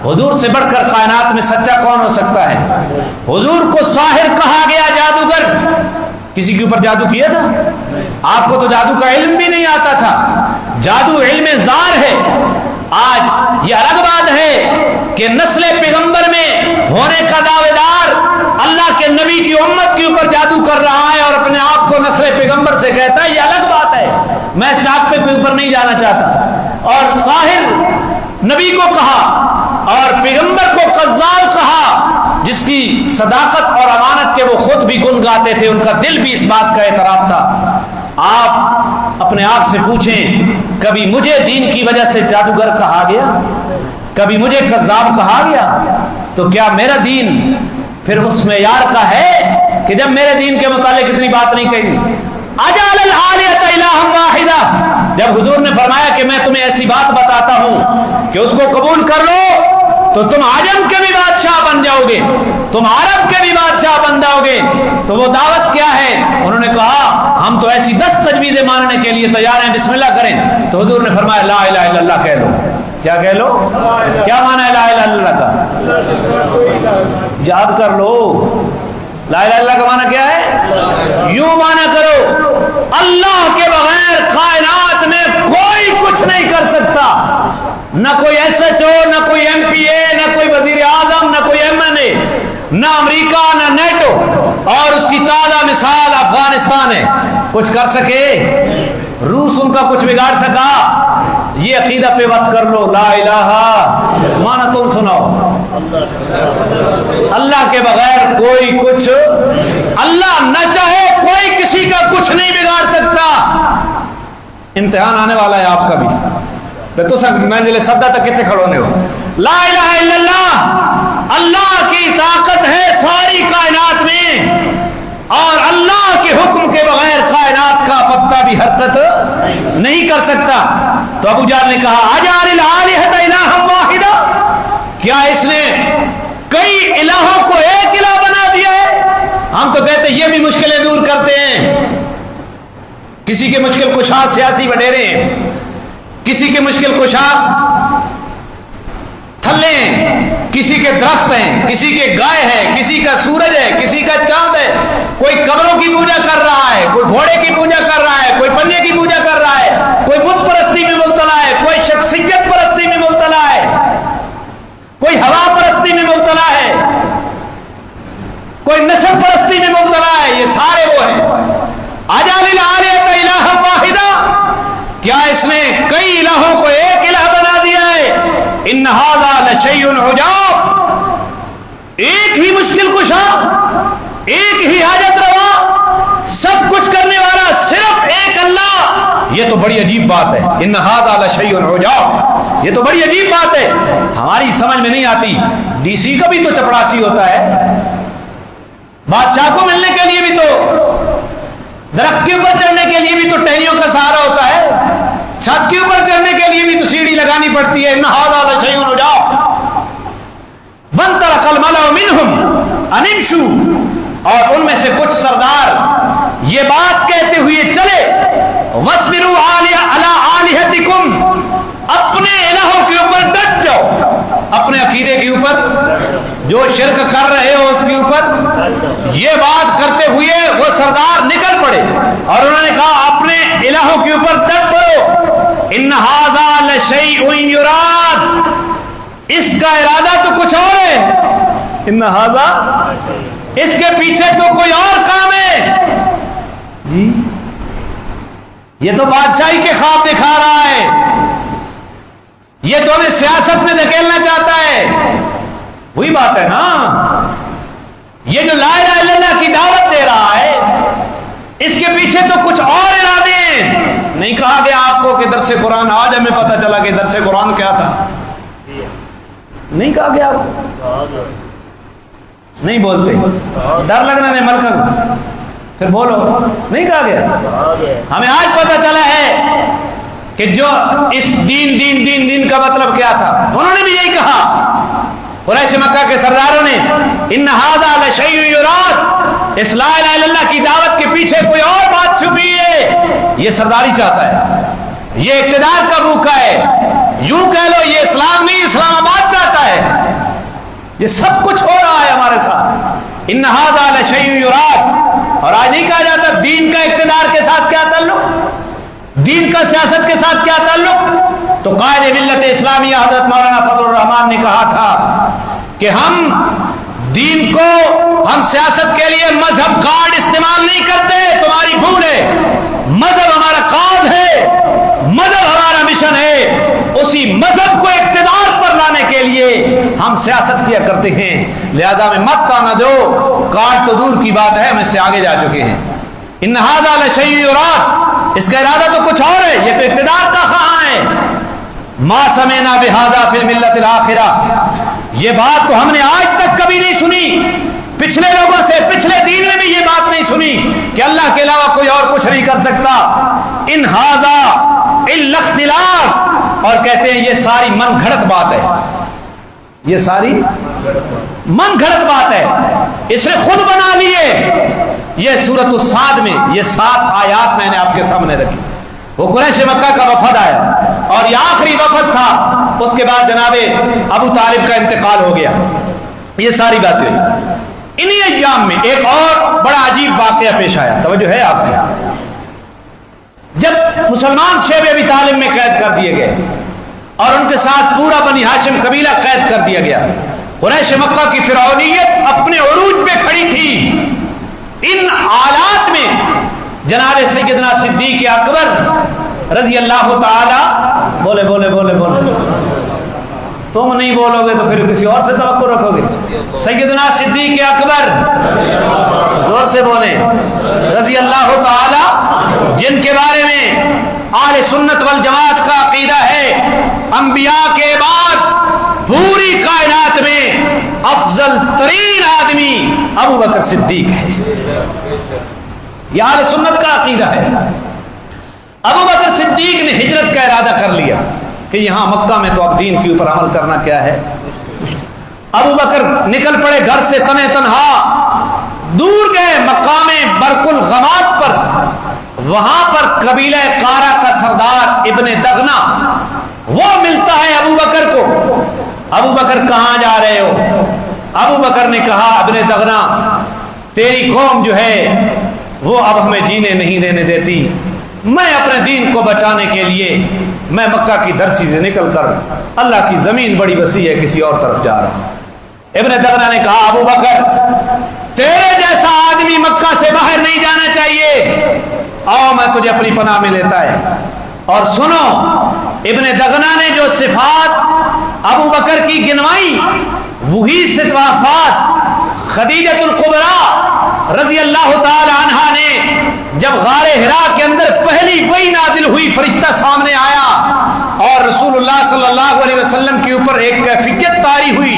حضور سے بڑھ کر کائنات میں سچا کون ہو سکتا ہے؟ حضور کو ساحر کہا گیا، جادوگر۔ کسی کے اوپر جادو کیا تھا؟ آپ کو تو جادو کا علم بھی نہیں آتا تھا، جادو علم زار ہے۔ آج یہ الگ بات ہے کہ نسل پیغمبر میں ہونے کا دعوے دار اللہ کے نبی کی امت کے اوپر جادو کر رہا ہے اور اپنے آپ کو نسل پیغمبر سے کہتا ہے، یہ الگ بات ہے، میں اس ٹاپک کے اوپر نہیں جانا چاہتا۔ اور ساحر نبی کو کہا اور پیغمبر کو کذاب کہا، جس کی صداقت اور امانت کے وہ خود بھی گن گاتے تھے، ان کا دل بھی اس بات کا اعتراف تھا۔ آپ اپنے آپ سے پوچھیں، کبھی مجھے دین کی وجہ سے جادوگر کہا گیا؟ کبھی مجھے کذاب کہا گیا؟ تو کیا میرا دین پھر اس معیار کا ہے کہ جب میرے دین کے متعلق اتنی بات نہیں کہی؟ اجعل الآلہۃ الہا واحدہ، جب حضور نے فرمایا کہ میں تمہیں ایسی بات بتاتا ہوں کہ اس کو قبول کر لو تو تم عجم کے بھی بادشاہ بن جاؤ گے، تم عرب کے بھی بادشاہ بن جاؤ گے، تو وہ دعوت کیا ہے؟ انہوں نے کہا ہم تو ایسی 10 تجویزیں ماننے کے لیے تیار ہیں، بسم اللہ کریں۔ تو حضور نے فرمایا لا الہ الا اللہ کہہ لو۔ کیا کہہ لو؟ کیا مانا ہے لا الہ الا اللہ کا؟ یاد کر لو، لا الہ الا اللہ کا مانا کیا ہے؟ یوں مانا کرو اللہ کے بغیر کائنات میں کوئی کچھ نہیں کر سکتا، نہ کوئی ایس ایچ او، نہ کوئی ایم پی اے، نہ کوئی وزیر اعظم، نہ کوئی ایم این اے، نہ امریکہ، نہ نیٹو، اور اس کی تازہ مثال افغانستان ہے، کچھ کر سکے؟ روس ان کا کچھ بگاڑ سکا؟ یہ عقیدہ پہ بس کر لو، لا الہ مانا تم سناؤ اللہ کے بغیر کوئی کچھ، اللہ نہ چاہے کوئی کسی کا کچھ نہیں بگاڑ سکتا۔ امتحان آنے والا ہے آپ کا بھی، تو سب منزل سدا تک کتنے کھڑونے ہو؟ لا الہ الا اللہ، اللہ کی طاقت ہے ساری کائنات میں، اور اللہ کے حکم کے بغیر کائنات کا پتا بھی حرکت نہیں کر سکتا۔ تو ابو جہل نے کہا اجعل الآلہۃ الہا واحدہ، کیا اس نے کئی الہوں کو ایک الہ بنا دیا ہے؟ ہم تو کہتے ہیں یہ بھی مشکلیں دور کرتے ہیں، کسی کے مشکل کشا سیاسی وڈیرے ہیں، کسی کے مشکل کشا تھلے ہیں، کسی کے درخت ہیں، کسی کے گائے ہے، کسی کا سورج ہے، کسی کا چاند ہے، کوئی قبروں کی پوجا کر رہا ہے، کوئی گھوڑے کی پوجا کر رہا ہے، کوئی پنجے کی پوجا کر رہا ہے، کوئی بت پرستی میں مبتلا ہے، کوئی شخصیت پرستی میں مبتلا ہے، کوئی ہوا پرستی میں مبتلا ہے، کوئی نسل پرستی میں مبتلا ہے، یہ سارے وہ ہیں۔ اجعل الآلہۃ الہا واحدہ، کیا اس نے کئی الہوں کو ایک الہ بنا دیا ہے؟ ان ھذا لشیء عجاب، ایک ہی مشکل کشا، ایک ہی حاجت روا، سب کچھ کرنے والا صرف ایک اللہ، یہ تو بڑی عجیب بات ہے۔ ان ھذا لشیء عجاب، یہ تو بڑی عجیب بات ہے، ہماری سمجھ میں نہیں آتی۔ ڈی سی کا بھی تو چپڑاسی ہوتا ہے، بادشاہ کو ملنے کے لیے بھی تو، درخت کے اوپر چڑھنے کے لیے بھی تو ٹہنیوں کا سہارا ہوتا ہے، چھت کے اوپر چڑھنے کے لیے بھی تو سیڑھی لگانی پڑتی ہے۔ ان ھذا لشیء عجاب وانطلق الملأ منهم ان امشوا، اور ان میں سے کچھ سردار یہ بات کہتے ہوئے چلے، واصبروا علی آلہتکم، اپنے الہوں کے اوپر ڈٹ جاؤ، اپنے عقیدے کے اوپر، جو شرک کر رہے ہو اس کے اوپر۔ یہ بات کرتے ہوئے وہ سردار نکل پڑے اور انہوں نے کہا اپنے الہوں کے اوپر ڈٹ پڑو۔ ان ھذا لشیء یراد، اس کا ارادہ تو کچھ اور ہے، ان ھذا، اس کے پیچھے تو کوئی اور کام ہے جی، یہ تو بادشاہی کے خواب دکھا رہا ہے، یہ تو ہمیں سیاست میں دھکیلنا چاہتا ہے۔ وہی بات ہے نا، یہ جو لا الہ الا اللہ کی دعوت دے رہا ہے اس کے پیچھے تو کچھ اور ارادے ہیں۔ نہیں کہا گیا آپ کو کہ درس قرآن، آج ہمیں پتہ چلا کہ درس قرآن کیا تھا، نہیں کہا گیا آپ کو؟ نہیں بولتے، ڈر لگنا نہیں ملکن، پھر بولو، نہیں کہا گیا؟ ہمیں آج پتہ چلا ہے کہ جو اس دین دین دین دین کا مطلب کیا تھا، انہوں نے بھی یہی کہا، قریش مکہ کے سرداروں نے، ان ھذا لشیء یراد، اس لا الہ الا اللہ کی دعوت کے پیچھے کوئی اور بات چھپی ہے، یہ سرداری چاہتا ہے، یہ اقتدار کا بھوکا ہے، یوں کہہ لو یہ اسلام نہیں اسلام آباد چاہتا ہے، یہ سب کچھ ہو رہا ہے ہمارے ساتھ۔ ان ھذا لشیء یراد، اور آج نہیں کہا جاتا دین کا اقتدار کے ساتھ کیا تعلق، دین کا سیاست کے ساتھ کیا تعلق؟ تو قائد ملت اسلامیہ حضرت مولانا فضل الرحمان نے کہا تھا کہ ہم دین کو، ہم سیاست کے لیے مذہب کارڈ استعمال نہیں کرتے، تمہاری بھول ہے، مذہب ہمارا کاز ہے، مذہب ہمارا مشن ہے، اسی مذہب کو اقتدار پر لانے کے لیے ہم سیاست کیا کرتے ہیں، لہذا میں مت آنا دو، کارڈ تو دور کی بات ہے، ہم اس سے آگے جا چکے ہیں۔ ان ھذا لشیء یراد، اس کا ارادہ تو کچھ اور ہے، یہ تو اقتدار کا خواہاں ہے، ما سمعنا بہذا فی الملت الاخرہ، یہ بات تو ہم نے آج تک کبھی نہیں سنی، پچھلے لوگوں سے پچھلے دین میں بھی یہ بات نہیں سنی کہ اللہ کے علاوہ کوئی اور کچھ نہیں کر سکتا۔ ان ھذا الا اختلاف، اور کہتے ہیں یہ ساری من گھڑت بات ہے، یہ ساری من گھڑت بات ہے، اس نے خود بنا لیے۔ یہ سورۃ الصاد میں یہ 7 آیات میں نے آپ کے سامنے رکھی۔ وہ قریش مکہ کا وفد آیا اور یہ آخری وفد تھا، اس کے بعد جناب ابو طالب کا انتقال ہو گیا، یہ ساری باتیں ہوئی۔ انہی ایام میں ایک اور بڑا عجیب واقعہ پیش آیا، توجہ ہے آپ نے؟ جب مسلمان شیب ابی طالب میں قید کر دیے گئے اور ان کے ساتھ پورا بنی ہاشم قبیلہ قید کر دیا گیا، قریش مکہ کی فرعونیت اپنے عروج پہ کھڑی تھی۔ ان حالات میں جناب سیدنا صدیق اکبر رضی اللہ تعالی، بولے بولے بولے بولے، تم نہیں بولو گے تو پھر کسی اور سے توقع رکھو گے؟ سیدنا صدیق اکبر، زور سے بولیں، رضی اللہ تعالی، جن کے بارے میں اہل سنت والجماعت کا عقیدہ ہے انبیاء کے بعد پوری کائنات میں افضل ترین آدمی ابو بکر صدیق ہے، یہ اہل سنت کا عقیدہ ہے۔ ابو بکر صدیق نے ہجرت کا ارادہ کر لیا کہ یہاں مکہ میں تو اب دین کے اوپر عمل کرنا کیا ہے۔ ابو بکر نکل پڑے گھر سے تنہا تنہا، دور گئے مقام برق الغمات پر، وہاں پر قبیلہ قارہ کا سردار ابن دغنہ وہ ملتا ہے ابو بکر کو۔ ابو بکر کہاں جا رہے ہو؟ ابو بکر نے کہا ابن دغنہ، تیری قوم جو ہے وہ اب ہمیں جینے نہیں دینے دیتی، میں اپنے دین کو بچانے کے لیے میں مکہ کی دھرتی سے نکل کر، اللہ کی زمین بڑی وسیع ہے، کسی اور طرف جا رہا ہوں۔ ابن دغنہ نے کہا ابو بکر، تیرے جیسا آدمی مکہ سے باہر نہیں جانا چاہیے، آؤ میں تجھے اپنی پناہ میں لیتا ہے۔ اور سنو، ابن دغنہ نے جو صفات ابو بکر کی گنوائی، وہی صفات خدیجۃ الکبریٰ رضی اللہ تعالی عنہا نے جب غار حرا کے اندر پہلی وحی نازل ہوئی، فرشتہ سامنے آیا اور رسول اللہ صلی اللہ علیہ وسلم کے اوپر ایک کیفیت طاری ہوئی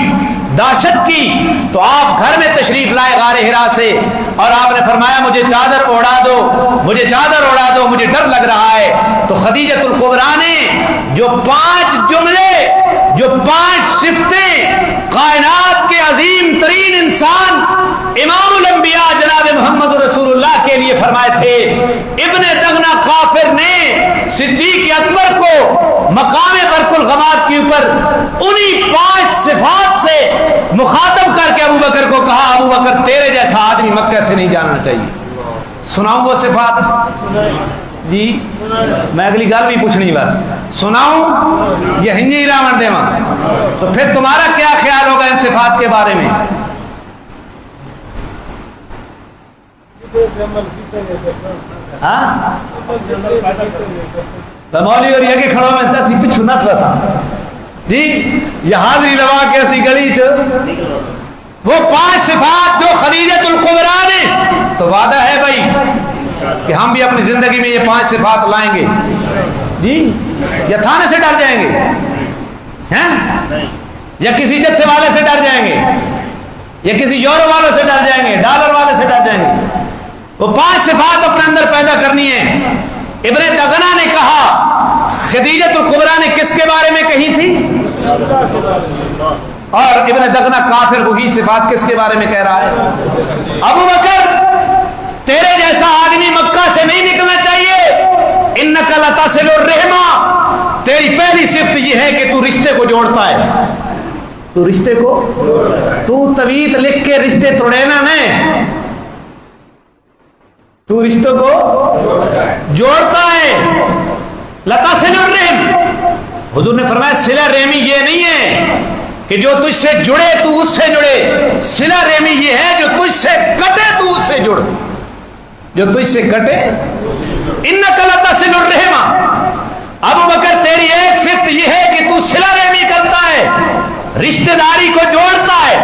دہشت کی، تو آپ گھر میں تشریف لائے غار حرا سے، اور آپ نے فرمایا مجھے چادر اوڑھا دو، مجھے چادر اوڑھا دو، مجھے ڈر لگ رہا ہے۔ تو خدیجۃ الکبریٰ نے جو 5 جملے، جو 5 صفتیں کائنات کے عظیم ترین انسان امام الانبیاء جناب محمد رسول اللہ کے لیے فرمائے تھے، ابن دغنہ کافر نے صدیق اکبر کو مقام برق الغمات کے اوپر انہی 5 صفات سے مخاطب کر کے ابو بکر کو کہا ابو بکر، تیرے جیسا آدمی مکہ سے نہیں جانا چاہیے۔ سناؤں وہ صفات؟ جی میں اگلی گل بھی پوچھنی بات سناؤں یہ ہنجی راون دے ماں؟ تو پھر تمہارا کیا خیال ہوگا ان صفات کے بارے میں؟ ہاں مولوی اور یہ کہ کھڑوں میں دسی پچھو نس رسا جی یہ حاضری لوا کے اسی گلی چ وہ 5 صفات جو خدیجۃ الکبریٰ نے، تو وعدہ ہے بھائی کہ ہم بھی اپنی زندگی میں یہ 5 صفات لائیں گے جی، یا تھانے سے ڈر جائیں گے ہیں، یا کسی جتھے والے سے ڈر جائیں گے، یا کسی یورو والوں سے ڈر جائیں گے، ڈالر والے سے ڈر جائیں گے؟ وہ 5 صفات اپنے اندر پیدا کرنی ہے۔ ابن دغنہ نے کہا، خدیجۃ الکبریٰ نے کس کے بارے میں کہی تھی؟ اور ابن دغنہ کافر وہی صفات کس کے بارے میں کہہ رہا ہے؟ ابو بکر، تیرے جیسا آدمی مکہ سے نہیں نکلنا چاہیے۔ انک لتصل الرحم، تیری پہلی صفت یہ ہے کہ تو رشتے کو جوڑتا ہے، تو رشتے کو، تو تویت لکھ کے رشتے توڑینا نہیں، تو رشتوں کو جوڑتا ہے۔ لتصل الرحم، حضور نے فرمایا صلہ رحمی یہ نہیں ہے کہ جو تجھ سے جڑے تو اس سے جڑے، صلہ رحمی یہ ہے جو تجھ سے کٹے تو اس سے جڑ، جو تجھ سے کٹے۔ انک لتصل الرحم، ابو بکر تیری ایک صفت یہ ہے کہ تو صلہ رحمی کرتا ہے، رشتہ داری کو جوڑتا ہے۔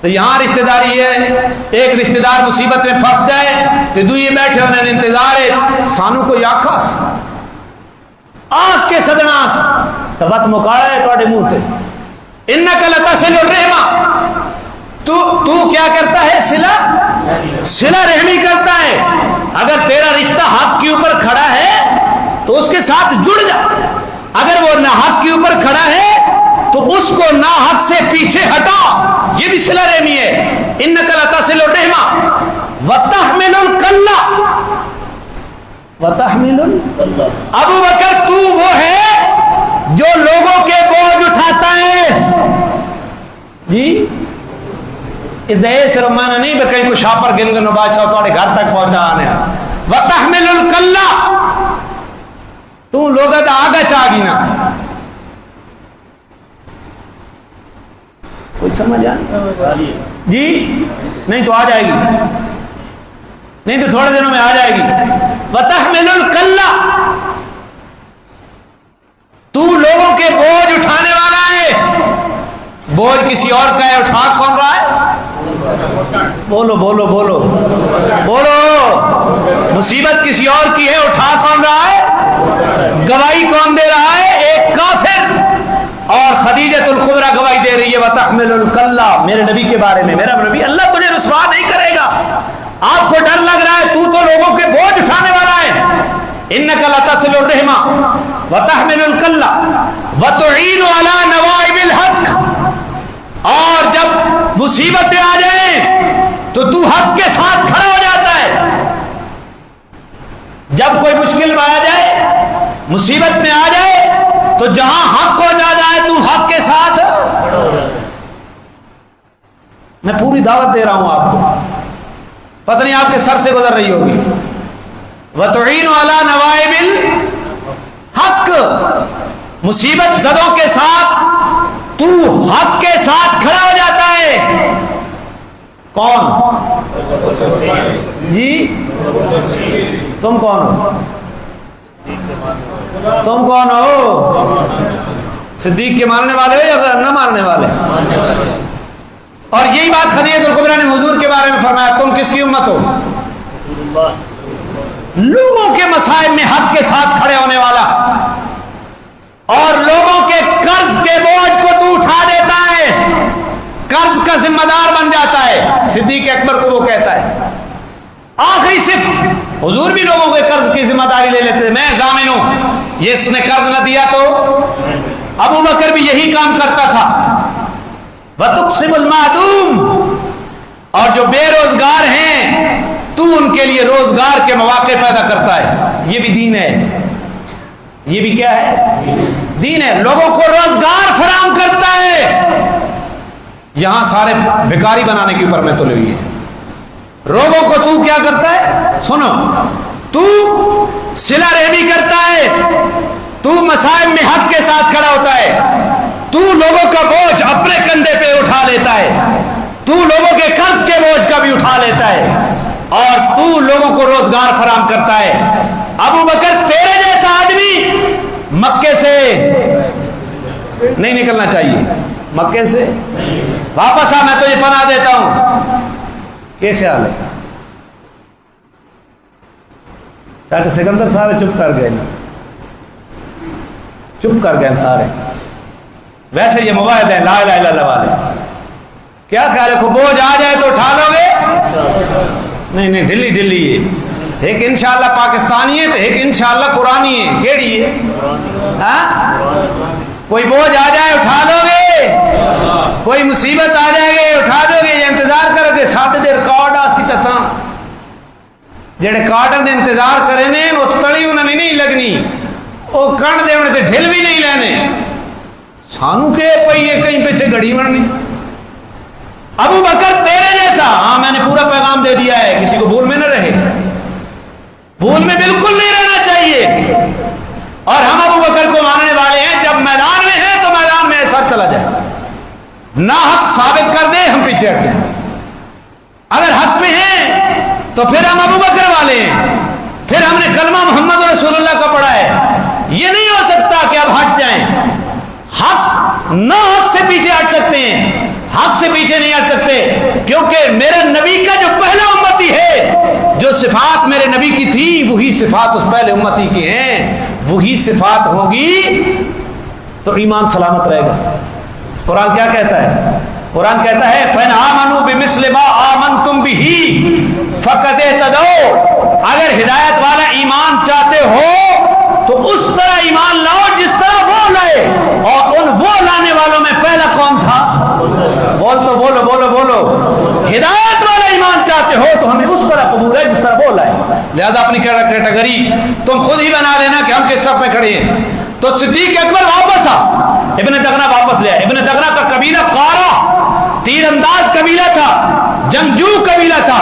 تو یہاں رشتہ داری ہے، ایک رشتہ دار مصیبت میں پھنس جائے تو دوئی بیٹھے انہیں انتظار ہے سانو کو آنکھ کے سدنا تو وت مکاڑا ہے تھوڑے منہ تے انک لتصل الرحم تو کیا کرتا ہے صلہ رحمی کرتا ہے. اگر تیرا رشتہ حق کے اوپر کھڑا ہے تو اس کے ساتھ جڑ جا. اگر وہ ناحق کے اوپر کھڑا ہے تو اس کو ناحق سے پیچھے ہٹا. یہ بھی صلہ رحمی ہے. انک لتصل الرحم وتحمل الکلہ ابو بکر تو وہ ہے جو لوگوں کے بوجھ اٹھاتا ہے. جی اس دے سے رمانا نہیں بے کہیں کو شاپر گن بادشاہ تھوڑے گھر تک پہنچا آنے وتحمل الکلہ تو لوگوں کا آگا چاہ گی نا. کوئی سمجھ آئی جی نہیں تو آ جائے گی, نہیں تو تھوڑے دنوں میں آ جائے گی. وتحمل الکلہ تو لوگوں کے بوجھ اٹھانے والا ہے. بوجھ کسی اور کا ہے, اٹھا کون رہا ہے؟ بولو بولو بولو بولو. مصیبت کسی اور کی ہے, اٹھا کون رہا ہے؟ گواہی کون دے رہا ہے؟ ایک کافر. اور خدیجۃ الکبریٰ گواہی دے رہی ہے وتحمل الکلہ میرے نبی کے بارے میں. میرا نبی اللہ تجھے رسوا نہیں کرے گا. آپ کو ڈر لگ رہا ہے, تو لوگوں کے بوجھ اٹھانے والا ہے. انک لتصل الرحم وتحمل الکلہ وتعین علی نوائب الحق. اور جب مصیبتیں آ جائیں تو حق کے ساتھ کھڑا ہو جاتا ہے. جب کوئی مشکل میں آ جائے, مصیبت میں آ جائے تو جہاں حق ہو جاتا ہے تو حق کے ساتھ. میں پوری دعوت دے رہا ہوں آپ کو, پتہ نہیں آپ کے سر سے گزر رہی ہوگی. وتعین علی نوائب الحق, مصیبت زدوں کے ساتھ تو حق کے ساتھ کھڑا ہو جاتا ہے. کون جی تم کون ہو؟ تم کون ہو؟ صدیق کے ماننے والے ہو یا نہ ماننے والے؟ اور یہی بات خدیجۃ الکبریٰ نے حضور کے بارے میں فرمایا, تم کس کی امت ہو؟ لوگوں کے مصائب میں حق کے ساتھ کھڑے ہونے والا, اور لوگوں کے قرض کے بوجھ کو تو اٹھا دیتا ہے, قرض کا ذمہ دار بن جاتا ہے. صدیق اکبر کو وہ کہتا ہے آخری صفت. حضور بھی لوگوں کے قرض کی ذمہ داری لے لیتے تھے, میں ضامن ہوں, یہ اس نے قرض نہ دیا تو. ابو بکر بھی یہی کام کرتا تھا. وَتُقْسِمُ الْمَعْدُومِ, اور جو بے روزگار ہیں تو ان کے لیے روزگار کے مواقع پیدا کرتا ہے. یہ بھی دین ہے. یہ بھی کیا ہے؟ دین ہے. لوگوں کو روزگار فراہم کرتا ہے. یہاں سارے بیکاری بنانے کے اوپر میں تلے ہوئی ہے. لوگوں کو تو کیا کرتا ہے؟ سنو, تو صلہ رحمی کرتا ہے, تو مصائب میں حق کے ساتھ کھڑا ہوتا ہے, تو لوگوں کا بوجھ اپنے کندھے پہ اٹھا لیتا ہے, تو لوگوں کے قرض کے بوجھ کا بھی اٹھا لیتا ہے, اور تو لوگوں کو روزگار فراہم کرتا ہے. ابو بکر تیرے جیسا آدمی مکے سے نہیں نکلنا چاہیے. مکے سے واپس آ, میں تجھے پناہ دیتا ہوں. کیا خیال ہے؟ ڈاکٹر سکندر سارے چپ کر گئے نا, چپ کر گئے سارے. ویسے یہ مواعد ہیں لا الہ الا اللہ والے. کیا خیال ہے, کو بوجھ آ جائے تو اٹھا لو گے؟ نہیں ڈلی ڈلی ہے. ایک انشاءاللہ پاکستانی ہے تو ایک انشاءاللہ قرآنی ہے. کیڑی ہے؟ کوئی بوجھ آ جائے اٹھا لو گے, کوئی مصیبت آ جائے گی اٹھا دو گے, یا انتظار کرو گے. ساڈے دے ریکارڈ آس کی تتا جڑے کارڈن دے انتظار کرے نے وہ تڑی انہوں نے نہیں لگنی, وہ کن دے انہیں تے ڈھل بھی نہیں لینے. سانو کہ پئی ہے کہیں پیچھے گھڑی بننی. ابو بکر تیرے جیسا, ہاں میں نے پورا پیغام دے دیا ہے, کسی کو بھول میں نہ رہے. بھول میں بالکل نہیں رہنا چاہیے. اور ہم ابو بکر کو ماننے والے ہیں. جب میدان میں ہیں تو میدان میں ایسا چلا جائے, نہ حق ثابت کر دے ہم پیچھے ہٹ جائیں. اگر حق میں ہیں تو پھر ہم ابو بکر والے ہیں, پھر ہم نے کلمہ محمد رسول اللہ کا پڑھا ہے. یہ نہیں ہو سکتا کہ اب ہٹ جائیں. حق نہ حق سے پیچھے ہٹ سکتے ہیں, حق سے پیچھے نہیں ہٹ سکتے, کیونکہ میرے نبی کا جو پہلا امتی ہے, جو صفات میرے نبی کی تھی وہی صفات اس پہلے امتی کی ہیں, وہی صفات ہوگی تو ایمان سلامت رہے گا۔ قرآن کیا کہتا ہے؟ قرآن کہتا ہے فَإِنْ آمَنُوا بِمِثْلِ مَا آمَنْتُمْ بِهِ فَقَدْ اهْتَدَوْا، اگر ہدایت والا ایمان چاہتے ہو تو اس طرح ایمان لاؤ جس طرح وہ لائے، اور ان وہ لانے والوں میں پہلا کون تھا؟ بولو ہدایت والا ایمان چاہتے ہو تو ہمیں اس طرح قبول ہے جس طرح وہ لائے۔ لہذا اپنی کیٹیگری تم خود ہی بنا لینا کہ ہم کس صف میں کھڑے ہیں۔ تو صدیق اکبر واپس آ، ابن دغنہ واپس لے آئے۔ ابن دغنہ کا قبیلہ قارہ تیر انداز قبیلہ تھا، جنگجو قبیلہ تھا،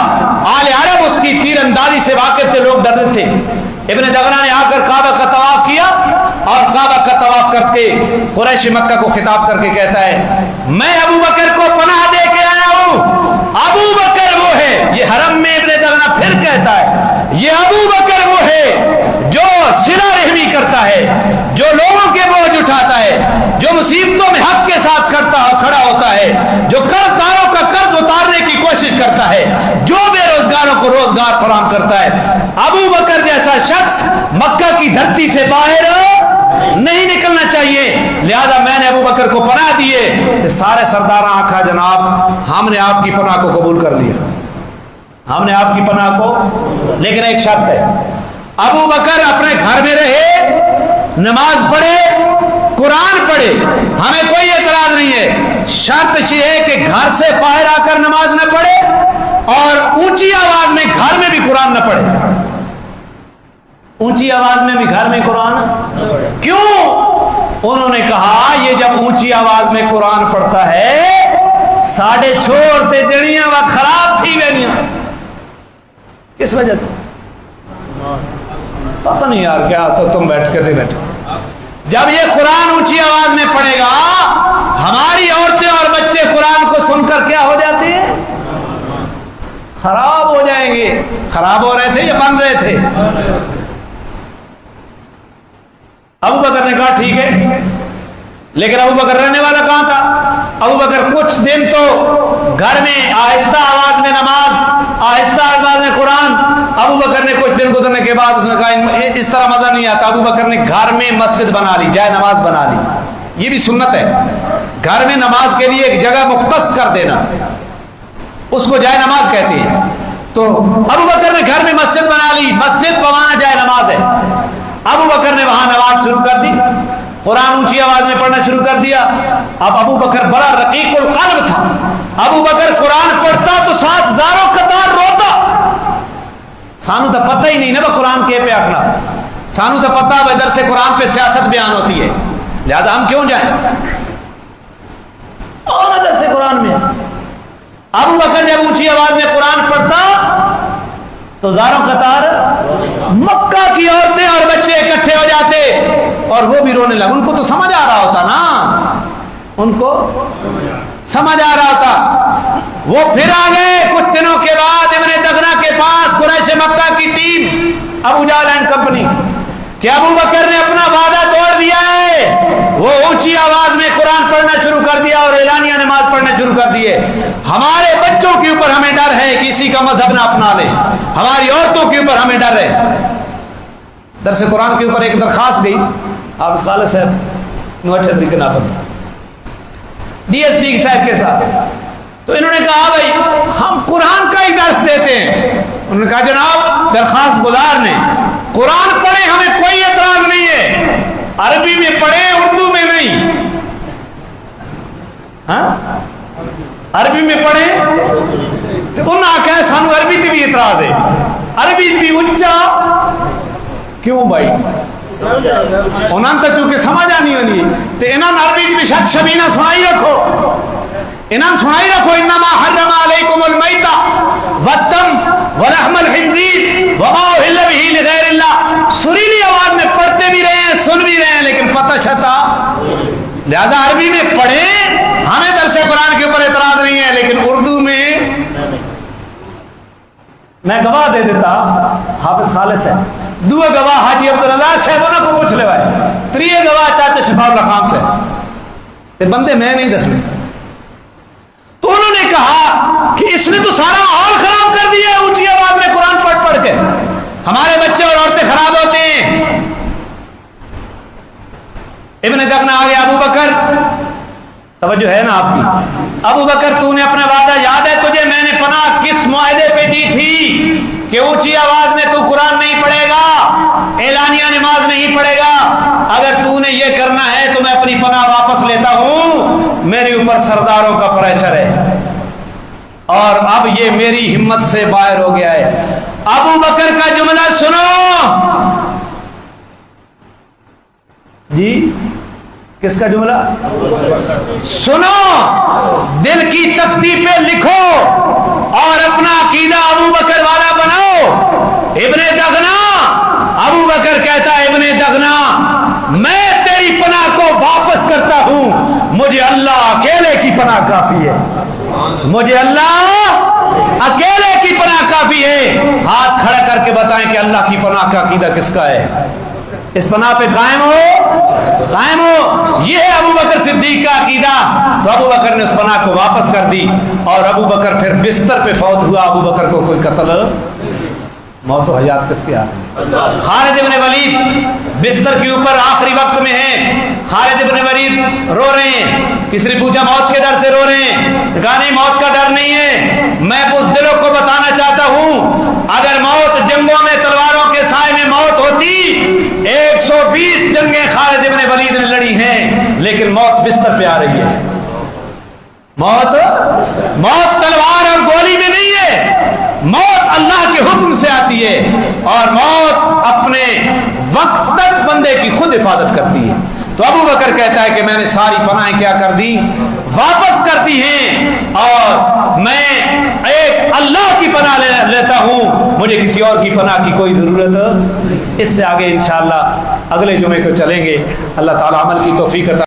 آل عرب اس کی تیر اندازی سے واقف تھے، لوگ ڈرتے تھے۔ ابن دغنہ نے آ کر کعبہ کا طواف کیا، اور کعبہ کا طواف کر کے قریش مکہ کو خطاب کر کے کہتا ہے میں ابو بکر کو پناہ دے کے آیا ہوں۔ ابو بکر وہ ہے، یہ حرم میں ابن دغنہ پھر کہتا ہے یہ ابو بکر وہ ہے جو صلہ رحمی کرتا ہے، جو لوگوں کے بوجھ اٹھاتا ہے، جو مصیبتوں میں حق کے ساتھ کھڑا ہوتا ہے، جو قرض داروں کا قرض اتارنے کی کوشش کرتا ہے، جو بے روزگاروں کو روزگار فراہم کرتا ہے۔ ابو بکر جیسا شخص مکہ کی دھرتی سے باہر نہیں نکلنا چاہیے، لہذا میں نے ابو بکر کو پناہ دیے۔ تو سارے سرداراں آکھا جناب ہم نے آپ کی پناہ کو قبول کر لیا، ہم نے آپ کی پناہ کو، لیکن ایک شرط ہے، ابو بکر اپنے گھر میں رہے، نماز پڑھے، قرآن پڑھے، ہمیں کوئی اعتراض نہیں ہے، شرط یہ ہے کہ گھر سے باہر آ کر نماز نہ پڑھے اور اونچی آواز میں گھر میں بھی قرآن نہ پڑھے، اونچی آواز میں بھی گھر میں قرآن کیوں؟ انہوں نے کہا یہ جب اونچی آواز میں قرآن پڑھتا ہے ساڑھے چھوڑتے جڑیاں وقت خراب تھی وینیاں، کس وجہ سے پتہ نہیں یار کیا، تو تم بیٹھ کے بیٹھے جب یہ قرآن اونچی آواز میں پڑھے گا ہماری عورتیں اور بچے قرآن کو سن کر کیا ہو جاتے ہیں؟ خراب ہو جائیں گے۔ خراب ہو رہے تھے یا بن رہے تھے؟ ابو بکر نے کہا ٹھیک ہے، لیکن ابو بکر رہنے والا کہاں تھا؟ ابو بکر کچھ دن تو گھر میں آہستہ آواز میں نماز، آہستہ آواز میں قرآن۔ ابو بکر نے کچھ دن گزرنے کے بعد اس نے کہا اس طرح مزہ نہیں آتا، ابو بکر نے گھر میں مسجد بنا لی، جائے نماز بنا لی۔ یہ بھی سنت ہے، گھر میں نماز کے لیے ایک جگہ مختص کر دینا، اس کو جائے نماز کہتے ہیں۔ تو ابو بکر نے گھر میں مسجد بنا لی، مسجد بمانا جائے نماز ہے۔ ابو بکر نے وہاں نماز شروع کر دی، قرآن اونچی آواز میں پڑھنا شروع کر دیا۔ اب ابو بکر بڑا رقیق القلب تھا، ابو بکر قرآن پڑھتا تو ساتھ زاروں قطار روتا۔ سانو تو پتہ ہی نہیں نا قرآن کے پہ آخنا، سانو تو پتہ ہے ادھر سے قرآن پہ سیاست بیان ہوتی ہے، لہذا ہم کیوں جائیں، اور ادھر سے قرآن میں۔ ابو بکر جب اونچی آواز میں قرآن پڑھتا تو زاروں قطار مکہ کی عورتیں اور بچے اکٹھے ہو جاتے اور وہ بھی رونے لگے، ان کو تو سمجھ آ رہا ہوتا نا، ان کو سمجھ آ رہا ہوتا۔ وہ پھر آ گئے کچھ دنوں کے بعد ابن دغنہ کے پاس قریش مکہ کی team, Abu Jahl and company, کہ ابو بکر نے اپنا وعدہ توڑ دیا ہے، وہ اونچی آواز میں قرآن پڑھنا شروع کر دیا اور اعلانیہ نماز پڑھنا شروع کر دیے۔ ہمارے بچوں کے اوپر ہمیں ڈر ہے کہ کسی کا مذہب نہ اپنا لے، ہماری عورتوں کے اوپر ہمیں ڈر ہے۔ درس قرآن کے اوپر ایک درخواست گئی، حافظ خالد صاحب نو اچھا طریقے نہ پڑھتا ڈی ایس پی صاحب کے ساتھ، تو انہوں نے کہا بھائی ہم قرآن کا ہی درس دیتے ہیں۔ انہوں نے کہا جناب درخواست گزار نے قرآن پڑھے، ہمیں کوئی اعتراض نہیں ہے، عربی میں پڑھے اردو میں نہیں، ہاں عربی میں پڑھے تو انہوں نے آخیا سانو عربی تے بھی اعتراض ہے، عربی بھی اچھا کیوں بھائی، انہوں نے تو چونکہ سمجھ آنی ہونی تو انہوں نے عربی بھی شک شبینہ سنائی رکھو، انہوں سنائی رکھو انما حرم علیکم المیتہ والدم ولحم الخنزیر وما اہل بہ لغیر اللہ۔ سریلی آواز میں پڑھتے بھی رہے ہیں، سن بھی رہے ہیں، لیکن پتہ چھتا، لہذا عربی میں پڑھیں، ہمیں درس قرآن کے اوپر اعتراض نہیں ہے، لیکن اردو میں میں گواہ دے دیتا حافظ خالد صاحب، دو گواہ حاجی عبدالرزاق صاحب انہوں کو پوچھ لے بھائی، تریے گواہ چاچا شفا اللہ خان سے بندے میں نہیں دسنے۔ تو انہوں نے کہا کہ اس نے تو سارا ماحول خراب کر دیا ہے، اونچی آواز میں قرآن پڑھ پڑھ کے ہمارے بچے اور عورتیں خراب ہوتے ہیں۔ ابن دغنا آ گیا, ابو بکر, توجہ ہے نا آپ کی, ابو بکر تو نے اپنا وعدہ یاد ہے تجھے میں نے پناہ کس معاہدے پہ دی تھی کہ اونچی آواز میں تو قرآن نہیں پڑھے گا, اعلانیہ نماز نہیں پڑھے گا, اگر تو نے یہ کرنا ہے تو میں اپنی پناہ واپس لیتا ہوں, میرے اوپر سرداروں کا پریشر ہے اور اب یہ میری ہمت سے باہر ہو گیا ہے. ابو بکر کا جملہ سنو جی, کس کا جملہ سنو, دل کی تختی پہ لکھو اور اپنا عقیدہ ابو بکر والا بناؤ. ابن دغنا, ابو بکر کہتا ہے ابن دغنا میں تیری پناہ کو واپس کرتا ہوں, مجھے اللہ اکیلے کی پناہ کافی ہے, مجھے اللہ اکیلے کی پناہ کافی ہے. ہاتھ کھڑا کر کے بتائیں کہ اللہ کی پناہ کا عقیدہ کس کا ہے, اس پناہ پہ قائم ہو, قائم ہو. یہ ہے ابو بکر صدیق کا عقیدہ. تو ابو بکر نے اس پناہ کو واپس کر دی اور ابو بکر پھر بستر پہ فوت ہوا. ابو بکر کو کوئی قتل, موت و حیات کس کے ہاتھ میں؟ خالد ابن ولید بستر کے اوپر آخری وقت میں ہیں. خالد ابن ولید رو رہے ہیں, کسی نے پوچھا موت کے ڈر سے رو رہے ہیں, کہا نہیں موت کا ڈر نہیں ہے, میں اس دلوں کو بتانا چاہتا ہوں اگر موت جنگوں میں تلواروں کے سائے میں موت ہوتی, 120 جنگیں خالد ابن ولید نے لڑی ہیں, لیکن موت بستر پہ آ رہی ہے. موت تلوار اور گولی میں نہیں ہے, موت اللہ کے حکم سے آتی ہے اور موت اپنے وقت تک بندے کی خود حفاظت کرتی ہے. تو ابو بکر کہتا ہے کہ میں نے ساری پناہیں کیا کر دی, واپس کر دی ہیں اور میں ایک اللہ کی پناہ لیتا ہوں, مجھے کسی اور کی پناہ کی کوئی ضرورت. اس سے آگے انشاءاللہ اگلے جمعے کو چلیں گے. اللہ تعالی عمل کی توفیق عطا